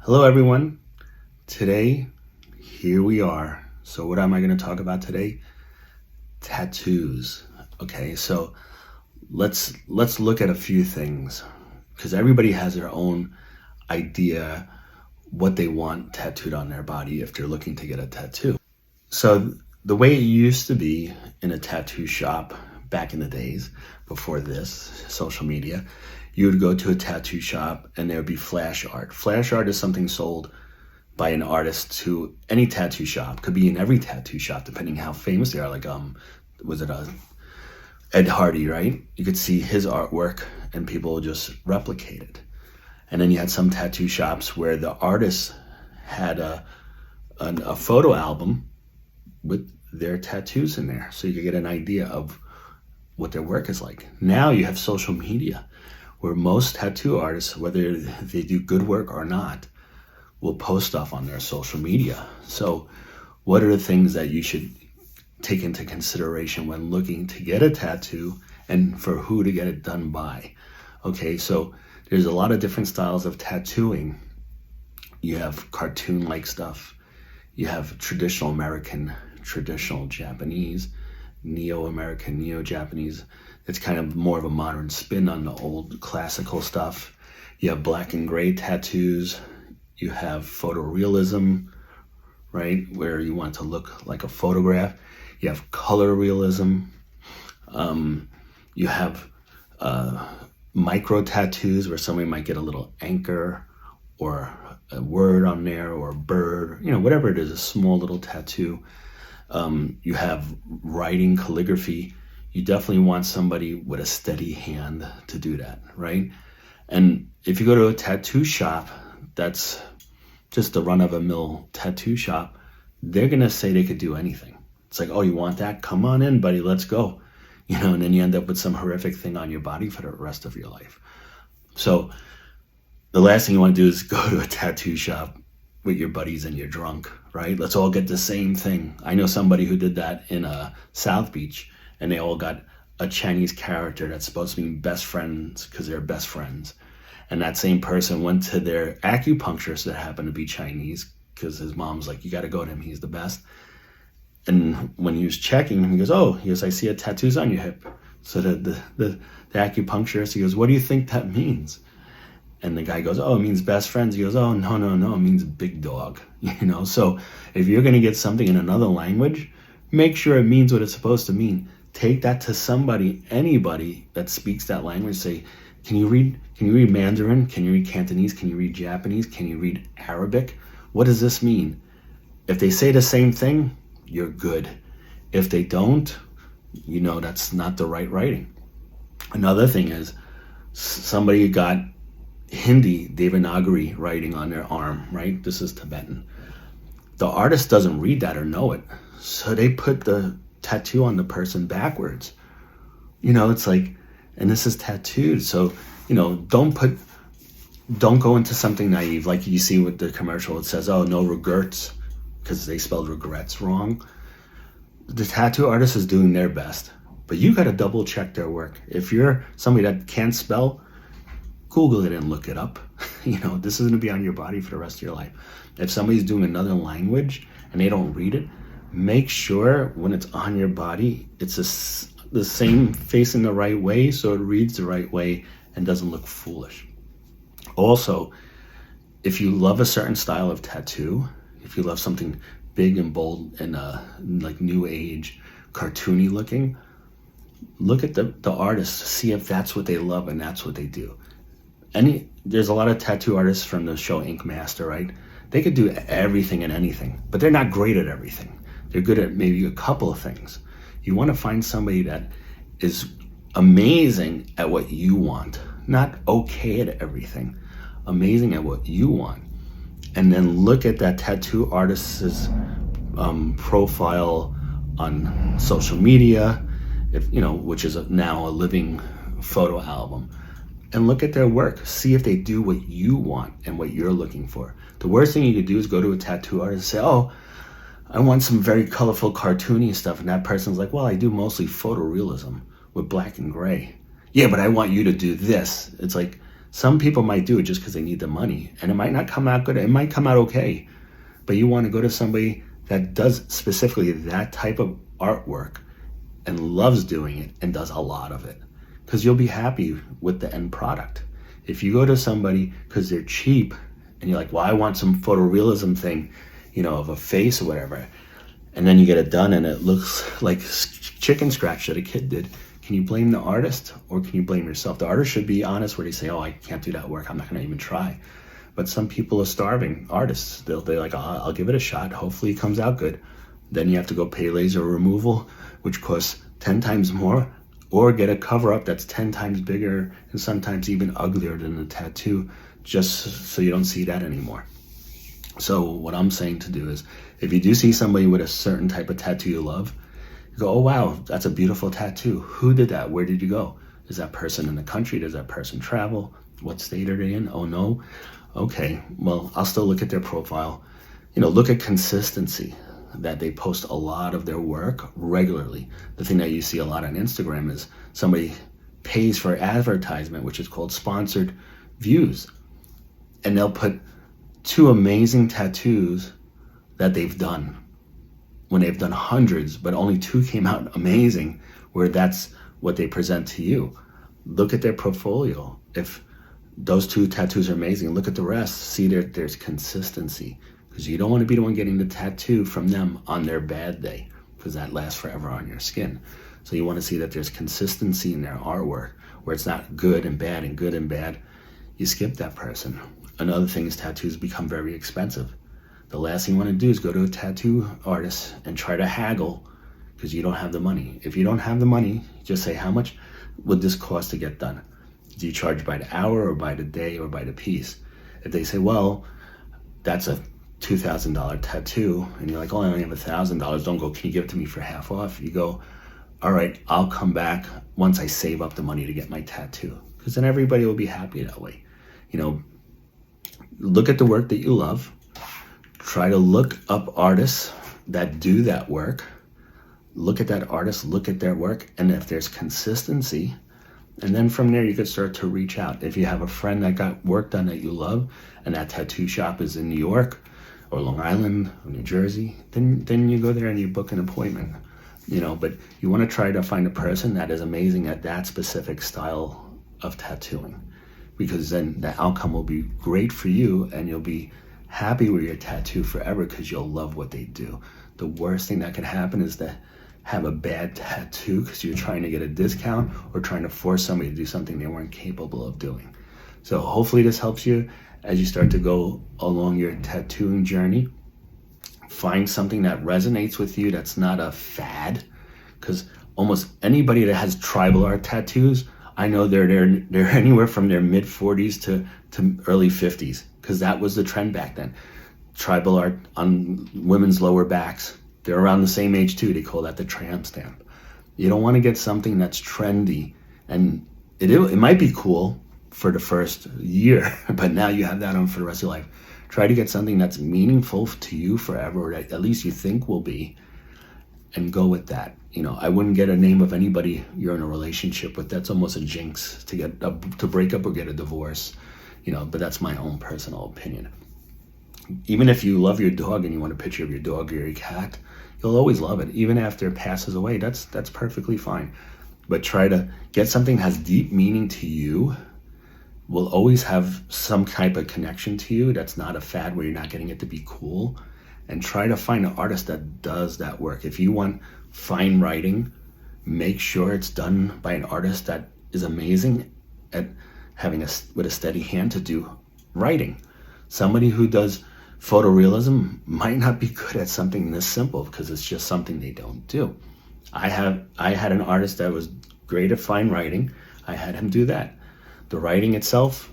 Hello everyone. Today, here we are. So what am I going to talk about today? Tattoos. Okay, so let's look at a few things because everybody has their own idea what they want tattooed on their body if they're looking to get a tattoo. So the way it used to be in a tattoo shop back in the days before this social media, you would go to a tattoo shop and there would be flash art. Flash art is something sold by an artist to any tattoo shop. Could be in every tattoo shop, depending how famous they are. Like, was it Ed Hardy, right? You could see his artwork and people would just replicate it. And then you had some tattoo shops where the artist had a photo album with their tattoos in there. So you could get an idea of what their work is like. Now you have social media where most tattoo artists, whether they do good work or not, will post stuff on their social media. So what are the things that you should take into consideration when looking to get a tattoo and for who to get it done by? Okay, so there's a lot of different styles of tattooing. You have cartoon-like stuff. You have traditional American, traditional Japanese, Neo-American, Neo-Japanese. It's kind of more of a modern spin on the old classical stuff. You have black and gray tattoos. You have photorealism, right, where you want to look like a photograph. You have color realism. You have micro tattoos where somebody might get a little anchor or a word on there or a bird, whatever it is, a small little tattoo. You have writing, calligraphy. You definitely want somebody with a steady hand to do that, right? And if you go to a tattoo shop that's just a run-of-the-mill tattoo shop, they're gonna say they could do anything. It's like, oh, you want that? Come on in, buddy, let's go. And then you end up with some horrific thing on your body for the rest of your life. So the last thing you want to do is go to a tattoo shop with your buddies and you're drunk, right? Let's all get the same thing. I know somebody who did that in South Beach, and they all got a Chinese character that's supposed to be best friends because they're best friends. And that same person went to their acupuncturist that happened to be Chinese because his mom's like, you got to go to him, he's the best. And when he was checking him, he goes, I see a tattoo's on your hip. So the acupuncturist, he goes, what do you think that means? And the guy goes, oh, it means best friends. He goes, oh, no, it means big dog. So if you're going to get something in another language, make sure it means what it's supposed to mean. Take that to somebody, anybody that speaks that language. Say, can you read Mandarin? Can you read Cantonese? Can you read Japanese? Can you read Arabic? What does this mean? If they say the same thing, you're good. If they don't, that's not the right writing. Another thing is somebody got Hindi Devanagari writing on their arm, right? This is Tibetan. The artist doesn't read that or know it. So they put the tattoo on the person backwards. It's like, and this is tattooed. So, don't go into something naive. Like you see with the commercial, it says, oh, no regrets, because they spelled regrets wrong. The tattoo artist is doing their best, but you got to double check their work. If you're somebody that can't spell, Google it and look it up. This is going to be on your body for the rest of your life. If somebody's doing another language and they don't read it, make sure when it's on your body, it's the same facing the right way so it reads the right way and doesn't look foolish. Also, if you love a certain style of tattoo, if you love something big and bold and like new age, cartoony looking, look at the artist, see if that's what they love and that's what they do. There's a lot of tattoo artists from the show Ink Master, right? They could do everything and anything, but they're not great at everything. They're good at maybe a couple of things. You want to find somebody that is amazing at what you want, not okay at everything, amazing at what you want. And then look at that tattoo artist's profile on social media, which is now a living photo album. And look at their work. See if they do what you want and what you're looking for. The worst thing you could do is go to a tattoo artist and say, oh, I want some very colorful, cartoony stuff. And that person's like, well, I do mostly photorealism with black and gray. Yeah, but I want you to do this. It's like, Some people might do it just because they need the money, and it might not come out good. It might come out okay, but you want to go to somebody that does specifically that type of artwork and loves doing it and does a lot of it, because you'll be happy with the end product. If you go to somebody because they're cheap and you're like, well, I want some photorealism thing, of a face or whatever, and then you get it done and it looks like chicken scratch that a kid did, can you blame the artist or can you blame yourself? The artist should be honest where they say, oh, I can't do that work, I'm not going to even try. But some people are starving artists. They'll be like, I'll give it a shot, hopefully it comes out good. Then you have to go pay laser removal, which costs 10 times more, or get a cover up that's 10 times bigger and sometimes even uglier than the tattoo, just so you don't see that anymore. So what I'm saying to do is, if you do see somebody with a certain type of tattoo you love, you go, oh wow, that's a beautiful tattoo. Who did that? Where did you go? Is that person in the country? Does that person travel? What state are they in? Oh no. Okay, well, I'll still look at their profile. Look at consistency, that they post a lot of their work regularly. The thing that you see a lot on Instagram is somebody pays for advertisement, which is called sponsored views. And they'll put 2 amazing tattoos that they've done when they've done hundreds, but only 2 came out amazing, where that's what they present to you. Look at their portfolio. If those 2 tattoos are amazing, look at the rest. See there's consistency, because you don't want to be the one getting the tattoo from them on their bad day, because that lasts forever on your skin. So you want to see that there's consistency in their artwork, where it's not good and bad and good and bad. You skip that person. Another thing is tattoos become very expensive. The last thing you want to do is go to a tattoo artist and try to haggle because you don't have the money. If you don't have the money, just say, how much would this cost to get done? Do you charge by the hour or by the day or by the piece? If they say, well, that's a $2,000 tattoo, and you're like, oh, I only have $1,000, don't go, can you give it to me for half off? You go, all right, I'll come back once I save up the money to get my tattoo, because then everybody will be happy that way. Look at the work that you love. Try to look up artists that do that work. Look at that artist, look at their work, and if there's consistency, and then from there you could start to reach out. If you have a friend that got work done that you love, and that tattoo shop is in New York or Long Island or New Jersey, then you go there and you book an appointment. But you want to try to find a person that is amazing at that specific style of tattooing, because then the outcome will be great for you and you'll be happy with your tattoo forever because you'll love what they do. The worst thing that can happen is to have a bad tattoo because you're trying to get a discount or trying to force somebody to do something they weren't capable of doing. So hopefully this helps you as you start to go along your tattooing journey. Find something that resonates with you that's not a fad, because almost anybody that has tribal art tattoos, I know they're anywhere from their mid 40s to early 50s, because that was the trend back then. Tribal art on women's lower backs, they're around the same age too. They call that the tramp stamp. You don't want to get something that's trendy, and it might be cool for the first year, but now you have that on for the rest of your life. Try to get something that's meaningful to you forever, or that at least you think will be, and go with that. I wouldn't get a name of anybody you're in a relationship with. That's almost a jinx to break up or get a divorce, but that's my own personal opinion. Even if you love your dog and you want a picture of your dog or your cat, you'll always love it. Even after it passes away, that's perfectly fine. But try to get something that has deep meaning to you, will always have some type of connection to you, that's not a fad where you're not getting it to be cool. And try to find an artist that does that work. If you want fine writing, make sure it's done by an artist that is amazing at having with a steady hand to do writing. Somebody who does photorealism might not be good at something this simple because it's just something they don't do. I had an artist that was great at fine writing. I had him do that. The writing itself,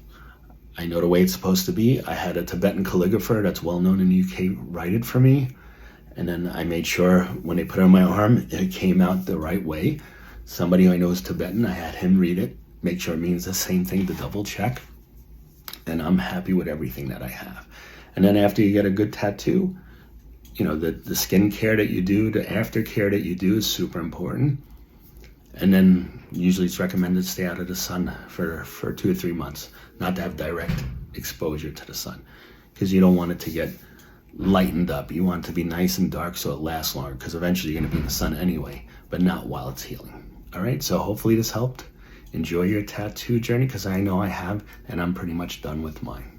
I know the way it's supposed to be. I had a Tibetan calligrapher that's well known in the UK write it for me. And then I made sure when they put it on my arm, it came out the right way. Somebody I know is Tibetan, I had him read it, make sure it means the same thing to double check. And I'm happy with everything that I have. And then after you get a good tattoo, the skincare that you do, the aftercare that you do is super important. And then usually it's recommended to stay out of the sun for 2 or 3 months, not to have direct exposure to the sun, because you don't want it to get lightened up. You want it to be nice and dark so it lasts longer, because eventually you're going to be in the sun anyway, but not while it's healing. All right, so hopefully this helped. Enjoy your tattoo journey, because I know I have, and I'm pretty much done with mine.